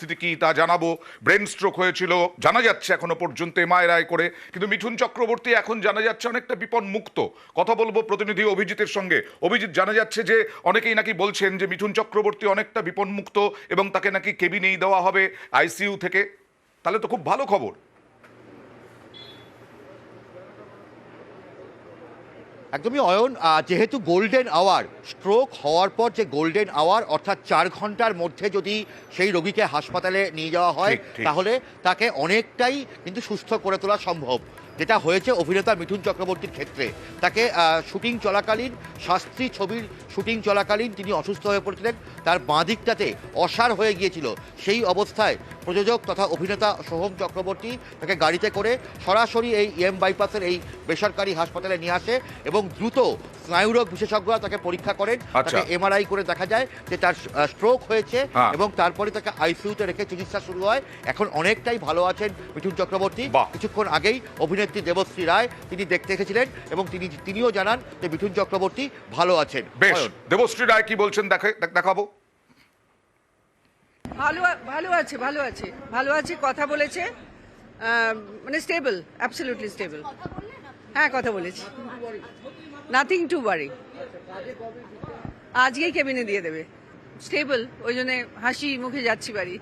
স্থিতি কি তা জানাবো। ব্রেন স্ট্রোক হয়েছিল জানা যাচ্ছে এখনো পর্যন্ত এমআরআই করে, কিন্তু মিঠুন চক্রবর্তী এখন জানা যাচ্ছে অনেকটা বিপদ মুক্ত। কথা বলবো প্রতিনিধি অভিজিতের সঙ্গে। অভিজিৎ, জানা যাচ্ছে যে অনেকেই নাকি বলছেন যে মিঠুন চক্রবর্তী অনেকটা বিপদ মুক্ত এবং তাকে নাকি কেবিনেই দেওয়া হবে আইসিইউ থেকে। তাহলে তো খুব ভালো খবর। একদমই অয়ন, যেহেতু গোল্ডেন আওয়ার, স্ট্রোক হওয়ার পর যে গোল্ডেন আওয়ার অর্থাৎ 4 ঘন্টার মধ্যে যদি সেই রোগীকে হাসপাতালে নিয়ে যাওয়া হয় ঠিক। তাহলে তাকে অনেকটাই কিন্তু সুস্থ করে তোলা সম্ভব। যেটা হয়েছে অভিনেতা মিঠুন চক্রবর্তীর ক্ষেত্রে, তাকে শুটিং চলাকালীন, শাস্ত্রী ছবির শুটিং চলাকালীন তিনি অসুস্থ হয়ে পড়েছিলেন, তার বাঁ দিকটাতে অসাড় হয়ে গিয়েছিল। সেই অবস্থায় প্রযোজক তথা অভিনেতা সোহম চক্রবর্তী তাকে গাড়িতে করে সরাসরি এই বাইপাসের এই বেসরকারি হাসপাতালে নিয়ে আসে এবং দ্রুত স্নায়ুরোগ বিশেষজ্ঞরা তাকে পরীক্ষা করেন। তাকে এমআরআই করে দেখা যায় যে তার স্ট্রোক হয়েছে এবং তারপরে তাকে আইসিইউতে রেখে চিকিৎসা শুরু হয়। এখন অনেকটাই ভালো আছেন মিঠুন চক্রবর্তী। কিছুক্ষণ আগেই অভিনেত্রী দেবশ্রী রায় তিনি দেখতে এসেছিলেন এবং তিনিও জানান যে মিঠুন চক্রবর্তী ভালো আছেন। বেশ, দেবশ্রী রায় কি বলছেন দেখাবো। ভালো আছে, কথা বলেছে, মানে স্টেবল, অ্যাবসলিউটলি স্টেবল। হ্যাঁ, কথা বলেছি, নাথিং টু ওয়ারি। আজকেই কেবিনে দিয়ে দেবে, স্টেবল, ওই জন্য হাসি মুখে যাচ্ছি বাড়ি।